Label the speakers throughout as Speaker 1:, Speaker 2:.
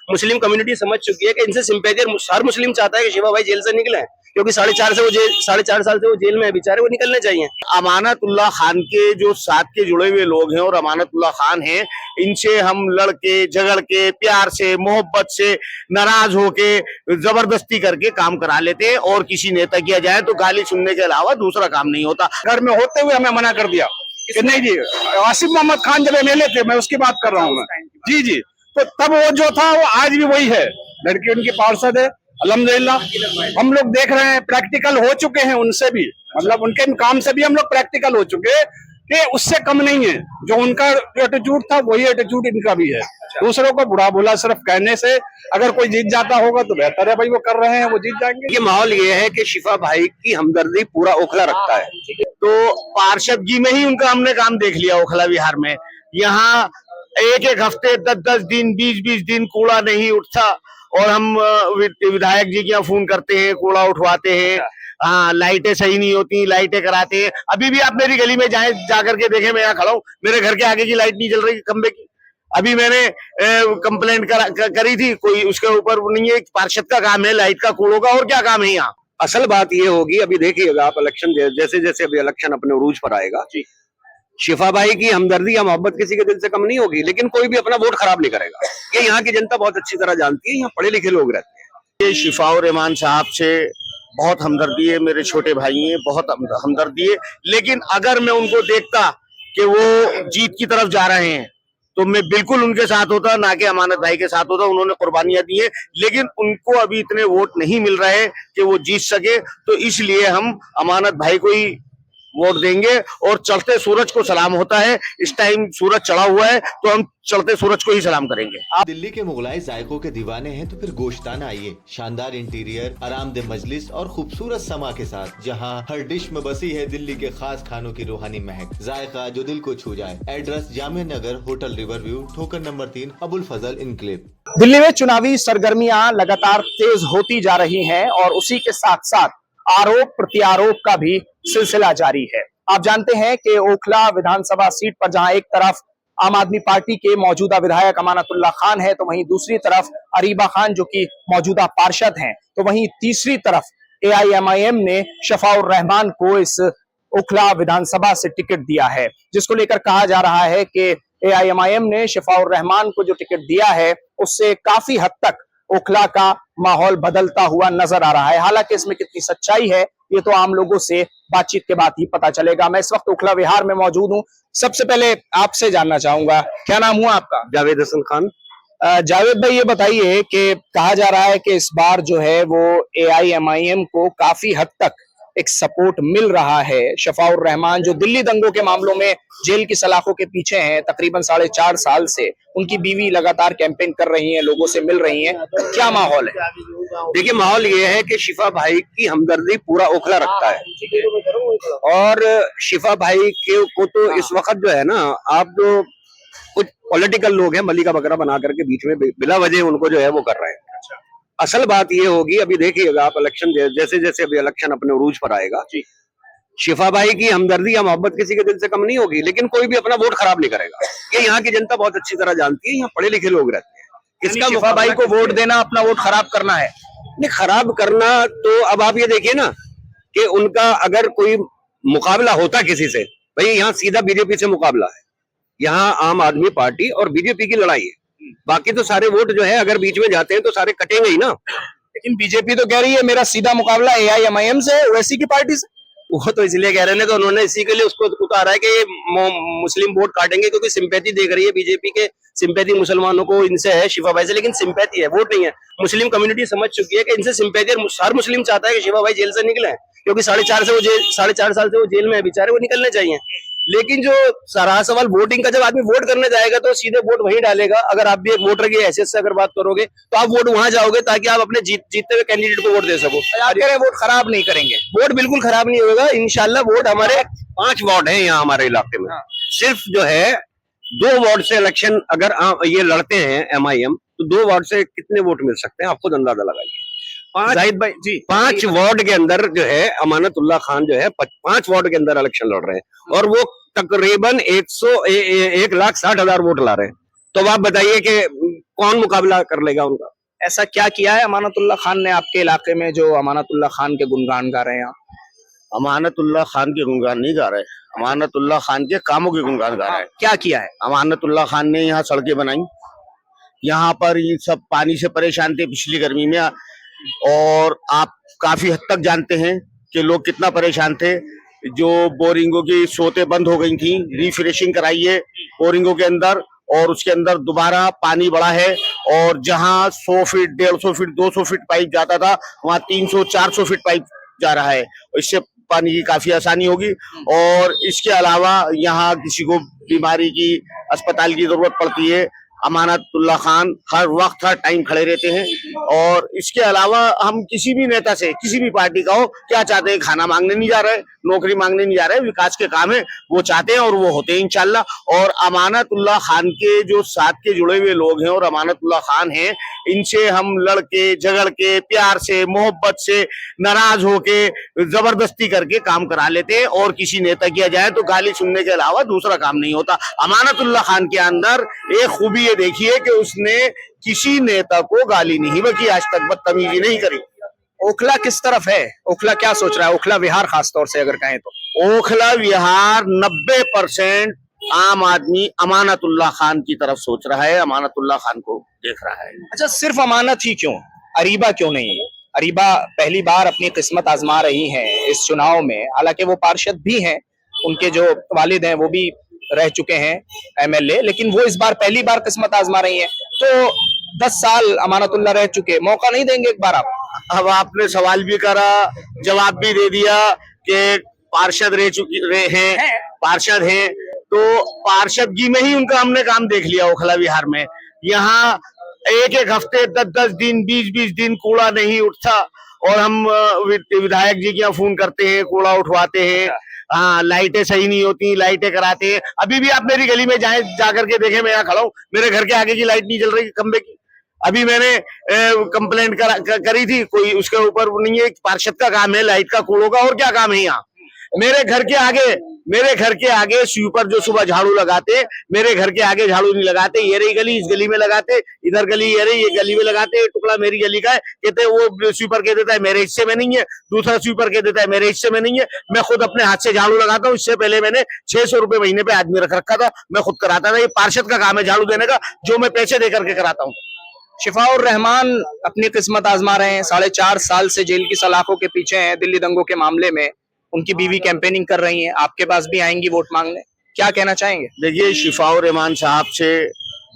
Speaker 1: Muslim community समझ चुकी है कि इनसे सिंपैथी, हर मुस्लिम चाहता है कि शिवा भाई जेल से निकले, क्योंकि 4.5 साल से वो जेल में है बेचारे, वो निकलने चाहिए। अमानतुल्लाह खान के जो साथ के जुड़े हुए लोग हैं और अमानतुल्लाह खान हैं, इनसे हम लड़के झगड़ के प्यार से मोहब्बत से नाराज होके जबरदस्ती करके काम करा लेते हैं, और किसी नेता किया जाए तो गाली सुनने के अलावा दूसरा काम नहीं होता।
Speaker 2: घर में होते हुए हमें मना कर दिया कि नहीं जी, आसिफ मोहम्मद खान जब एमएलए थे, मैं उसकी बात कर रहा हूँ मैं, जी जी, तो तब वो जो था वो आज भी वही है, लड़की उनकी पार्षद है अल्हम्दुलिल्लाह। हम लोग देख रहे हैं, प्रैक्टिकल हो चुके हैं उनसे भी, मतलब उनके काम से भी हम लोग प्रैक्टिकल हो चुके हैं कि उससे कम नहीं है। जो उनका एटीट्यूड था वही एटीट्यूड इनका भी है। दूसरों को बुरा भला सिर्फ कहने से अगर कोई जीत जाता होगा तो बेहतर है भाई, वो कर रहे हैं, वो जीत जाएंगे।
Speaker 1: ये माहौल ये है कि शिफा भाई की हमदर्दी पूरा ओखला रखता है, तो पार्षदगी में ही उनका हमने काम देख लिया। ओखला विहार में यहाँ एक एक हफ्ते 10-10 दिन 20-20 दिन कूड़ा नहीं उठता, और हम विधायक जी के यहाँ फोन करते हैं, कूड़ा उठवाते हैं। हाँ, लाइटें सही नहीं होती, लाइटें कराते हैं। अभी भी आप मेरी गली में जाए, जाकर के देखें, मैं यहाँ खड़ा हूँ, मेरे घर के आगे की लाइट नहीं जल रही खंबे की। अभी मैंने कंप्लेंट करी थी, कोई उसके ऊपर नहीं है। पार्षद का काम है लाइट का, कूड़ों का, और क्या काम है यहाँ। असल बात ये होगी, अभी देखिएगा आप इलेक्शन, जैसे जैसे अभी इलेक्शन अपने उरूज पर आएगा, शिफा भाई की हमदर्दी या मोहब्बत किसी के दिल से कम नहीं होगी, लेकिन कोई भी अपना वोट खराब नहीं करेगा। ये यहाँ की जनता बहुत अच्छी तरह जानती है, यहाँ पढ़े लिखे लोग रहते हैं। ये शिफाउर रहमान साहब से बहुत हमदर्दी है, मेरे छोटे भाई हैं, बहुत हमदर्दी है। लेकिन अगर मैं उनको देखता कि वो जीत की तरफ जा रहे हैं तो मैं बिल्कुल उनके साथ होता, ना कि अमानत भाई के साथ होता। उन्होंने कुर्बानियां दी है, लेकिन उनको अभी इतने वोट नहीं मिल रहे कि वो जीत सके, तो इसलिए हम अमानत भाई को ही वोट देंगे। और चढ़ते सूरज को सलाम होता है, इस टाइम सूरज चढ़ा हुआ है तो हम चढ़ते सूरज को ही सलाम करेंगे।
Speaker 3: आप दिल्ली के मुगलाई जायकों के दीवाने हैं तो फिर गोश्ताना आइए। शानदार इंटीरियर, आरामदेह मजलिस और खूबसूरत समा के साथ, जहां हर डिश में बसी है दिल्ली के खास खानों की रूहानी महक, जायका जो दिल को छू जाए। Address Jamia Nagar, hotel river view, ठोकर नंबर 3, अबुल फजल इनक्लेव।
Speaker 4: दिल्ली में चुनावी सरगर्मियां लगातार तेज होती जा रही हैं, और उसी के साथ साथ आरोप प्रत्यारोप का भी सिलसिला जारी है। आप जानते हैं कि ओखला विधानसभा सीट पर जहां एक तरफ आम आदमी पार्टी के मौजूदा विधायक अमानतुल्लाह खान है, तो वहीं दूसरी तरफ अरीबा खान जो कि मौजूदा पार्षद हैं, तो वहीं तीसरी तरफ एआईएमआईएम ने शफाउर रहमान को इस ओखला विधानसभा से टिकट दिया है, जिसको लेकर कहा जा रहा है कि एआईएमआईएम ने शफाउर रहमान को जो टिकट दिया है उससे काफी हद तक ओखला का माहौल बदलता हुआ नजर आ रहा है। हालांकि इसमें कितनी सच्चाई है ये तो आम लोगों से बातचीत के बाद ही पता चलेगा। मैं इस वक्त ओखला विहार में मौजूद हूं। सबसे पहले आपसे जानना चाहूंगा, क्या नाम हुआ आपका?
Speaker 1: जावेद हसन खान।
Speaker 4: जावेद भाई, ये बताइए कि कहा जा रहा है कि इस बार जो है वो एआईएमआईएम को काफी हद तक एक सपोर्ट मिल रहा है। शफाउर रहमान जो दिल्ली दंगों के मामलों में जेल की सलाखों के पीछे हैं तकरीबन 4.5 साल से, उनकी बीवी लगातार कैंपेन कर रही हैं, लोगों से मिल रही हैं, क्या माहौल है?
Speaker 1: देखिए, माहौल ये है कि शिफा भाई की हमदर्दी पूरा ओखला रखता है, और शिफा भाई को तो इस वक्त जो है ना, आप जो कुछ पॉलिटिकल लोग हैं मलिका बकरा बना करके बीच में बिला वजह उनको जो है वो कर रहे हैं। असल बात ये होगी, अभी देखिएगा आप इलेक्शन, जैसे जैसे अभी इलेक्शन अपने उरूज पर आएगा, शिफा भाई की हमदर्दी या मोहब्बत किसी के दिल से कम नहीं होगी, लेकिन कोई भी अपना वोट खराब नहीं करेगा। ये यहाँ की जनता बहुत अच्छी तरह जानती है, यहाँ पढ़े लिखे लोग रहते हैं।
Speaker 4: इसका शिफा भाई को वोट देना अपना वोट खराब करना है?
Speaker 1: नहीं, खराब करना तो अब आप ये देखिए ना कि उनका अगर कोई मुकाबला होता किसी से, भाई यहाँ सीधा बीजेपी से मुकाबला है, यहाँ आम आदमी पार्टी और बीजेपी की लड़ाई है। बाकी तो सारे वोट जो है अगर बीच में जाते हैं तो सारे कटेंगे ही ना।
Speaker 4: लेकिन बीजेपी तो कह रही है मेरा सीधा मुकाबला एआईएमआईएम से, ओवैसी की पार्टी से।
Speaker 1: वो तो इसलिए कह रहे हैं तो उन्होंने इसी के लिए उसको उतारा है कि ये मुस्लिम वोट काटेंगे, क्योंकि सिंपैथी देख रही है बीजेपी के, सिंपैथी मुसलमानों को इनसे है शिफा भाई से, लेकिन सिंपैथी है, वोट नहीं है। मुस्लिम कम्युनिटी समझ चुकी है कि इनसे सिंपैथी, हर मुस्लिम चाहता है कि शिफा भाई जेल से निकले, क्योंकि 4.5 साल से वो जेल में है बेचारे, वो निकलने चाहिए। लेकिन जो सारा सवाल वोटिंग का, जब आदमी वोट करने जाएगा तो सीधे वोट वहीं डालेगा। अगर आप भी एक वोटर की हैसियत से अगर बात करोगे तो आप वोट वहां जाओगे ताकि आप अपने जीतते हुए कैंडिडेट को वोट दे सको।
Speaker 4: आप कह रहे हैं वोट खराब नहीं करेंगे?
Speaker 1: वोट बिल्कुल खराब नहीं होगा इंशाल्लाह। वोट हमारे 5 वार्ड है यहाँ हमारे इलाके में, सिर्फ जो है 2 वार्ड से इलेक्शन अगर ये लड़ते हैं एमआईएम, तो 2 वार्ड से कितने वोट मिल सकते हैं आप खुद अंदाजा लगाइए।
Speaker 4: जाहिद भाई जी,
Speaker 1: 5 वार्ड के अंदर जो है अमानतुल्लाह खान जो है 5 वार्ड के अंदर इलेक्शन लड़ रहे हैं, और वो तकरीबन 1,60,000 वोट ला रहे हैं। तो आप बताइए कि कौन मुकाबला कर लेगा उनका।
Speaker 4: ऐसा क्या किया है अमानतुल्लाह खान ने आपके इलाके में जो अमानतुल्लाह खान के गुणगान गा रहे हैं आप?
Speaker 1: अमानतुल्लाह खान के गुणगान नहीं गा रहे, अमानतुल्लाह खान के कामों के गुणगान गा रहे हैं।
Speaker 4: क्या किया है?
Speaker 1: अमानतुल्लाह खान ने यहाँ सड़कें बनाई, यहाँ पर ये सब पानी से परेशान थे पिछली गर्मी में, और आप काफी हद तक जानते हैं कि लोग कितना परेशान थे। जो बोरिंगों की सोते बंद हो गई थी, रिफ्रेशिंग कराई है बोरिंगों के अंदर, और उसके अंदर दोबारा पानी बढ़ा है, और जहां 100 फीट 150 फीट 200 फीट पाइप जाता था वहां 300-400 फीट पाइप जा रहा है। इससे पानी की काफी आसानी होगी। और इसके अलावा यहाँ किसी को बीमारी की अस्पताल की जरूरत पड़ती है, अमानतुल्लाह खान हर वक्त हर टाइम खड़े रहते हैं। और इसके अलावा हम किसी भी नेता से, किसी भी पार्टी का हो, क्या चाहते हैं, खाना मांगने नहीं जा रहे, नौकरी मांगने नहीं जा रहे, विकास के काम है वो चाहते हैं और वो होते हैं इंशाल्लाह। और अमानतुल्लाह खान के जो साथ के जुड़े हुए लोग हैं और अमानतुल्लाह खान हैं, इनसे हम लड़के झगड़ के प्यार से मोहब्बत से नाराज होके जबरदस्ती करके काम करा लेते हैं। और किसी नेता किया जाए तो गाली सुनने के अलावा दूसरा काम नहीं होता। अमानतुल्लाह खान के अंदर एक खूबी ये देखिए कि उसने किसी नेता को गाली नहीं बल्कि आज तक बदतमीजी नहीं करी।
Speaker 4: ओखला किस तरफ है? ओखला क्या सोच रहा है? ओखला विहार खासतौर से अगर कहें तो
Speaker 1: ओखला विहार 90% आम आदमी अमानतुल्लाह खान की तरफ सोच रहा है, अमानतुल्लाह खान को देख रहा है।
Speaker 4: अच्छा, सिर्फ अमानत ही क्यों, अरीबा क्यों नहीं है? अरीबा पहली बार अपनी किस्मत आजमा रही हैं इस चुनाव में, हालांकि वो पार्षद भी हैं, उनके जो वालिद हैं वो भी रह चुके हैं एमएलए, लेकिन वो इस बार पहली बार किस्मत आजमा रही हैं। तो 10 साल अमानतुल्लाह रह चुके, मौका नहीं देंगे एक बार आप?
Speaker 1: अब आपने सवाल भी करा, जवाब भी दे दिया कि पार्षद रहे हैं, पार्षद हैं, तो पार्षदगी में ही उनका हमने काम देख लिया। ओखला विहार में यहाँ एक एक हफ्ते 10-10 दिन 20-20 दिन कूड़ा नहीं उठता, और हम विधायक जी के यहाँ फोन करते हैं, कूड़ा उठवाते हैं। हाँ, लाइटें सही नहीं होती, लाइटें कराते हैं। अभी भी आप मेरी गली में जाए, जाकर के देखें, मैं यहाँ खड़ा हूँ, मेरे घर के आगे की लाइट नहीं जल रही खंबे की। अभी मैंने कंप्लेंट करी थी, कोई उसके ऊपर नहीं है। पार्षद का काम है लाइट का, कूड़ों का, और क्या काम है यहाँ। मेरे घर के आगे स्वीपर जो सुबह झाड़ू लगाते, मेरे घर के आगे झाड़ू नहीं लगाते। ये रही गली, इस गली में लगाते, इधर गली ये रही, ये गली में लगाते। टुकड़ा मेरी गली का है, कहते वो स्वीपर कह देता है मेरे हिस्से में नहीं है, दूसरा स्वीपर कह देता है मेरे हिस्से में नहीं है। मैं खुद अपने हाथ से झाड़ू लगाता हूँ। इससे पहले मैंने 600 रुपए महीने पे आदमी रख रखा था, मैं खुद कराता था। ये पार्षद का काम है झाड़ू देने का, जो मैं पैसे दे करके कराता हूँ।
Speaker 4: शिफाउर रहमान अपनी किस्मत आजमा रहे हैं, 4.5 साल से जेल की सलाखों के पीछे हैं दिल्ली दंगों के मामले में। उनकी बीवी कैंपेनिंग कर रही हैं, आपके पास भी आएंगी वोट मांगने, क्या कहना चाहेंगे?
Speaker 1: देखिए, शिफाउर रहमान साहब से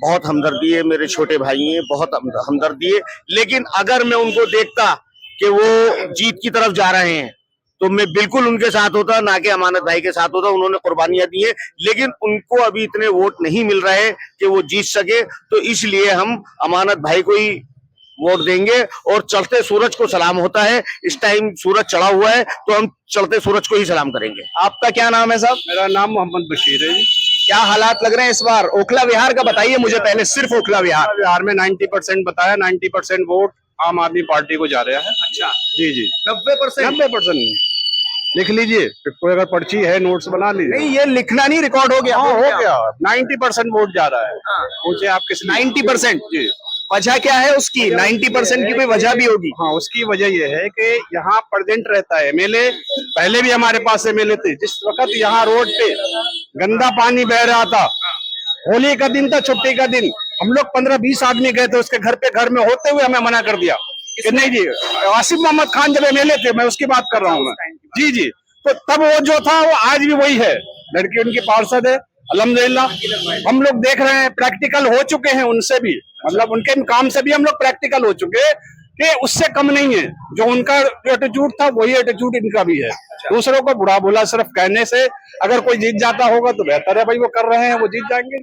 Speaker 1: बहुत हमदर्दी है, मेरे छोटे भाई हैं, बहुत हमदर्दी है। लेकिन अगर मैं उनको देखता कि वो जीत की तरफ जा रहे हैं तो मैं बिल्कुल उनके साथ होता, ना कि अमानत भाई के साथ होता। उन्होंने कुर्बानियां दी है, लेकिन उनको अभी इतने वोट नहीं मिल रहे कि वो जीत सके, तो इसलिए हम अमानत भाई को ही वोट देंगे। और चढ़ते सूरज को सलाम होता है, इस टाइम सूरज चढ़ा हुआ है तो हम चढ़ते सूरज को ही सलाम करेंगे।
Speaker 4: आपका क्या नाम है साहब?
Speaker 2: मेरा नाम मोहम्मद बशीर है जी।
Speaker 4: क्या हालात लग रहे हैं इस बार ओखला विहार का? बताइए मुझे पहले, सिर्फ ओखला विहार।
Speaker 2: बिहार में 90% बताया, 90% वोट आम आदमी पार्टी को जा रहा है।
Speaker 4: अच्छा,
Speaker 2: जी जी,
Speaker 4: 90%?
Speaker 2: 90% लिख लीजिए, कोई अगर पर्ची है नोट्स बना लीजिए।
Speaker 4: नहीं, ये लिखना नहीं, रिकॉर्ड हो गया।
Speaker 2: हाँ, हो गया। 90% वोट जा रहा है। पूछे आप किस
Speaker 4: 90%?
Speaker 2: जी।
Speaker 4: वजह क्या है उसकी? 90% की कोई वजह भी होगी।
Speaker 2: हाँ, उसकी वजह यह है कि यहाँ प्रेजेंट रहता है एमएलए। पहले भी हमारे पास एमएलए थे। जिस वक्त यहाँ रोड पे गंदा पानी बह रहा था, होली का दिन था, छुट्टी का दिन, हम लोग 15-20 आदमी गए थे उसके घर में होते हुए हमें मना कर दिया कि नहीं जी। आसिफ मोहम्मद खान जब एमएलए थे, मैं उसकी बात कर रहा हूँ मैं। जी जी, तो तब वो जो था वो आज भी वही है। लड़की उनकी पार्षद है, अल्हम्दुलिल्लाह। हम लोग देख रहे हैं, प्रैक्टिकल हो चुके हैं उनसे भी, मतलब उनके काम से भी हम लोग प्रैक्टिकल हो चुके हैं कि उससे कम नहीं है। जो उनका जो एटीट्यूड था वही एटीट्यूड इनका भी है। दूसरों को बुरा भला सिर्फ कहने से अगर कोई जीत जाता होगा तो बेहतर है भाई, वो कर रहे हैं, वो जीत जाएंगे।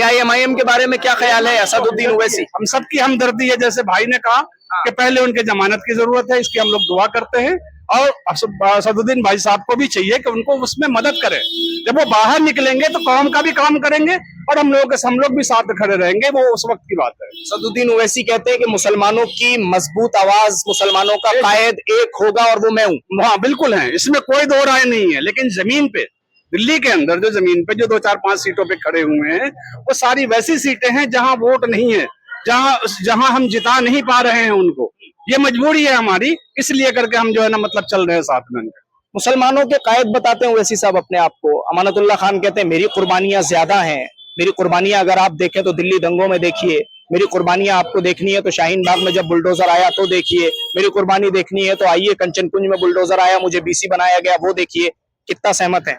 Speaker 4: AIMIM के बारे में क्या ख्याल है? असदुद्दीन ओवैसी,
Speaker 2: हम सबकी हमदर्दी है, जैसे भाई ने कहा कि पहले उनके जमानत की जरूरत है, इसकी हम लोग दुआ करते हैं। और असदुद्दीन भाई साहब को भी चाहिए कि उनको उसमें मदद करें। जब वो बाहर निकलेंगे तो कौम का भी काम करेंगे और हम लोग भी साथ खड़े रहेंगे, वो उस वक्त की बात है।
Speaker 4: असदुद्दीन ओवैसी कहते हैं कि मुसलमानों की मजबूत आवाज, मुसलमानों का कायद एक होगा और वो मैं हूँ।
Speaker 2: हाँ, बिल्कुल है, इसमें कोई दो राय नहीं है। लेकिन जमीन पे दिल्ली के अंदर जो जमीन पे जो 2 4 5 सीटों पे खड़े हुए हैं, वो सारी वैसी सीटें हैं जहां वोट नहीं है, जहां हम जिता नहीं पा रहे हैं उनको। ये मजबूरी है हमारी, इसलिए करके हम जो है ना मतलब चल रहे हैं साथ में।
Speaker 4: मुसलमानों के कायद बताते हैं ओवैसी साहब अपने आप को। अमानतुल्लाह खान कहते हैं मेरी कुर्बानियां ज्यादा हैं, मेरी कुर्बानियां अगर आप देखें तो दिल्ली दंगों में देखिए, मेरी कुर्बानियां आपको देखनी है तो शाहीन बाग में जब बुलडोजर आया तो देखिए, मेरी कुर्बानी देखनी है तो आइए कंचन कुंज में बुलडोजर आया, मुझे बीसी बनाया गया, वो देखिए। कितना सहमत है?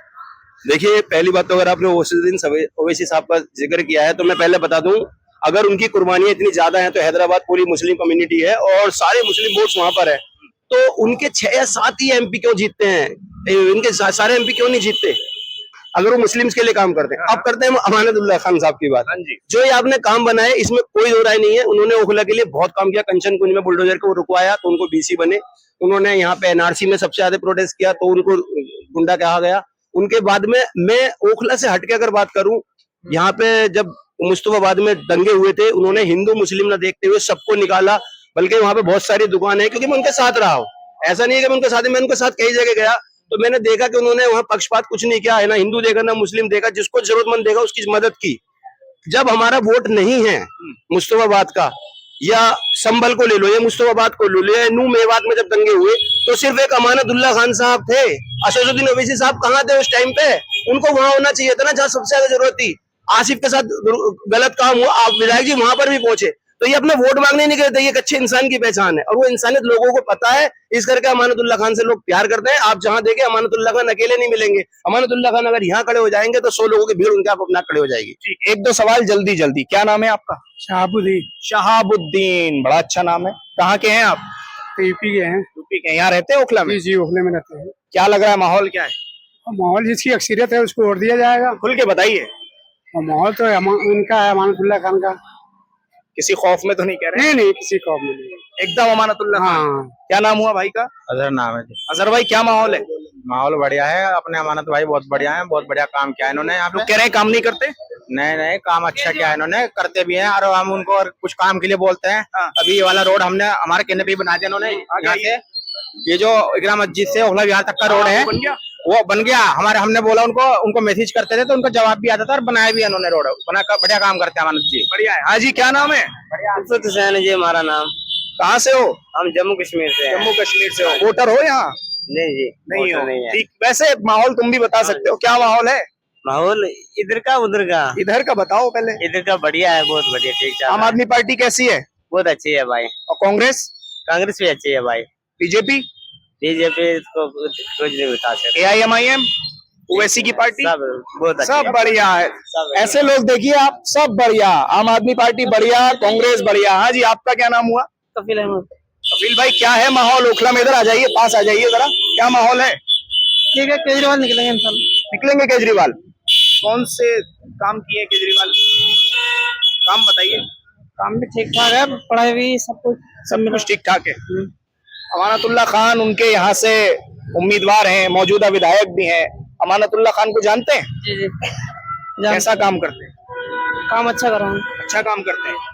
Speaker 5: देखिए, पहली बात तो अगर आपने ओवैसी साहब का जिक्र किया है तो मैं पहले बता दूं, अगर उनकी कुर्बानियां इतनी ज्यादा हैं तो हैदराबाद पूरी मुस्लिम कम्युनिटी है और सारे मुस्लिम वोट्स वहां पर है, तो उनके 6 या 7 ही एमपी क्यों जीतते हैं? इनके सारे एमपी क्यों नहीं जीतते अगर वो मुस्लिम्स के लिए काम करते हैं? अब करते हैं अमानतुल्लाह खान साहब की बात। जो ये आपने काम बनाए इसमें कोई दो राय नहीं है। उन्होंने ओखला के लिए बहुत काम किया, कंचन कुंज में बुलडोजर को रुकवाया तो उनको बीसी बने। उन्होंने यहाँ पे एनआरसी में सबसे ज्यादा प्रोटेस्ट किया तो उनको गुंडा कहा गया। उनके बाद में मैं ओखला से हटके अगर बात करूं, यहाँ पे जब मुस्तफाबाद में दंगे हुए थे, उन्होंने हिंदू मुस्लिम न देखते हुए सबको निकाला, बल्कि वहां पे बहुत सारी दुकान है, क्योंकि मैं उनके साथ रहा हूँ। ऐसा नहीं है कि मैं उनके साथ कई जगह गया तो मैंने देखा कि उन्होंने वहां पक्षपात कुछ नहीं किया है, ना हिंदू देखा ना मुस्लिम देखा, जिसको जरूरतमंद देखा उसकी मदद की। जब हमारा वोट नहीं है मुस्तफाबाद का, या संभल को ले लो या मुस्तफाबाद को ले लो या नू मेवात में जब दंगे हुए तो सिर्फ एक अमानतुल्लाह खान साहब थे। असदुद्दीन ओवैसी साहब कहाँ थे उस टाइम पे? उनको वहां होना चाहिए था ना जहाँ सबसे ज्यादा जरूरत थी। आसिफ के साथ गलत काम हुआ, आप विधायक जी वहां पर भी पहुंचे, तो ये अपने वोट मांगने नहीं गए थे। ये एक अच्छे इंसान की पहचान है और वो इंसानियत लोगों को पता है, इस करके अमानतुल्लाह खान से लोग प्यार करते हैं। आप जहां देखें अमानतुल्लाह खान अकेले नहीं मिलेंगे। अमानतुल्लाह खान अगर यहाँ खड़े हो जाएंगे तो 100 लोगों की भीड़ उनके आप अपना खड़े हो जाएगी।
Speaker 4: एक दो सवाल जल्दी जल्दी। क्या नाम है आपका?
Speaker 6: शहाबुद्दीन।
Speaker 4: शहाबुद्दीन, बड़ा अच्छा नाम है। कहाँ के हैं आप?
Speaker 6: यूपी के हैं।
Speaker 4: यूपी के। यहाँ रहते हैं ओखला में?
Speaker 6: जी, ओखले में रहते हैं।
Speaker 4: क्या लग रहा है, माहौल क्या है?
Speaker 6: और माहौल जिसकी अक्सरियत है उसको वोट दिया जाएगा।
Speaker 4: खुल के बताइए।
Speaker 6: और माहौल तो इनका है, अमानतुल्लाह खान का।
Speaker 4: किसी खौफ में तो नहीं कह रहे?
Speaker 6: नहीं, किसी कौम में नहीं।
Speaker 4: एकदम अमानतुल्लाह खान।
Speaker 6: हाँ।
Speaker 4: क्या नाम हुआ भाई का?
Speaker 7: अजहर नाम है जी।
Speaker 4: अजहर भाई, क्या माहौल है?
Speaker 7: माहौल बढ़िया है। अपने अमानत भाई बहुत बढ़िया है, बहुत बढ़िया काम किया है इन्होंने। आप
Speaker 4: लोग कह रहे हैं काम नहीं करते?
Speaker 7: नहीं, काम अच्छा किया है इन्होंने, करते भी हैं और हम उनको और कुछ काम के लिए बोलते हैं। अभी ये वाला रोड हमने हमारे कहने पे ही बना दिया इन्होंने। यहाँ से ये जो इकरा मस्जिद से ओखला विहार तक का रोड है वो बन गया। हमने बोला उनको मैसेज करते थे तो उनका जवाब भी आता था और बनाया भी इन्होंने रोड। बढ़िया काम करते हैं अमानत जी।
Speaker 4: बढ़िया है। हाँ जी, क्या नाम है?
Speaker 8: इल्फत हुसैन जी हमारा नाम।
Speaker 4: कहाँ से हो?
Speaker 8: हम जम्मू कश्मीर से हैं।
Speaker 4: जम्मू कश्मीर से हो। वोटर हो यहाँ?
Speaker 8: नहीं जी,
Speaker 4: नहीं हो।
Speaker 8: नहीं है।
Speaker 4: ठीक, वैसे माहौल तुम भी बता सकते हो, क्या माहौल है?
Speaker 8: माहौल इधर का उधर का?
Speaker 4: इधर का बताओ पहले।
Speaker 8: इधर का बढ़िया है, बहुत बढ़िया, ठीक चल रहा
Speaker 4: आम
Speaker 8: है।
Speaker 4: आदमी पार्टी कैसी है?
Speaker 8: बहुत अच्छी है भाई।
Speaker 4: और कांग्रेस?
Speaker 8: कांग्रेस भी अच्छी है भाई।
Speaker 4: बीजेपी?
Speaker 8: बीजेपी को कुछ नहीं बता सकते।
Speaker 4: AIMIM ओवैसी की पार्टी?
Speaker 8: सब बहुत अच्छी
Speaker 4: सब
Speaker 8: है।
Speaker 4: बढ़िया है। ऐसे लोग देखिए आप, सब बढ़िया। आम आदमी पार्टी बढ़िया, कांग्रेस बढ़िया। हाँ जी, आपका क्या नाम हुआ?
Speaker 8: कपिल अहमद।
Speaker 4: कपिल भाई, क्या है माहौल ओखला में? इधर आ जाइए, पास आ जाइए जरा। क्या माहौल है?
Speaker 8: ठीक है, केजरीवाल निकलेंगे इंसान।
Speaker 4: निकलेंगे केजरीवाल? कौन से काम किए केजरीवाल? काम बताइए।
Speaker 8: काम भी ठीक ठाक है, पढ़ाई भी सब
Speaker 4: कुछ ठीक ठाक है। अमानतुल्लाह खान उनके यहाँ से उम्मीदवार हैं, मौजूदा विधायक भी हैं। अमानतुल्लाह खान को जानते हैं?
Speaker 8: जी।
Speaker 4: कैसा काम करते हैं?
Speaker 8: काम अच्छा कर रहा हूँ।
Speaker 4: अच्छा काम करते हैं।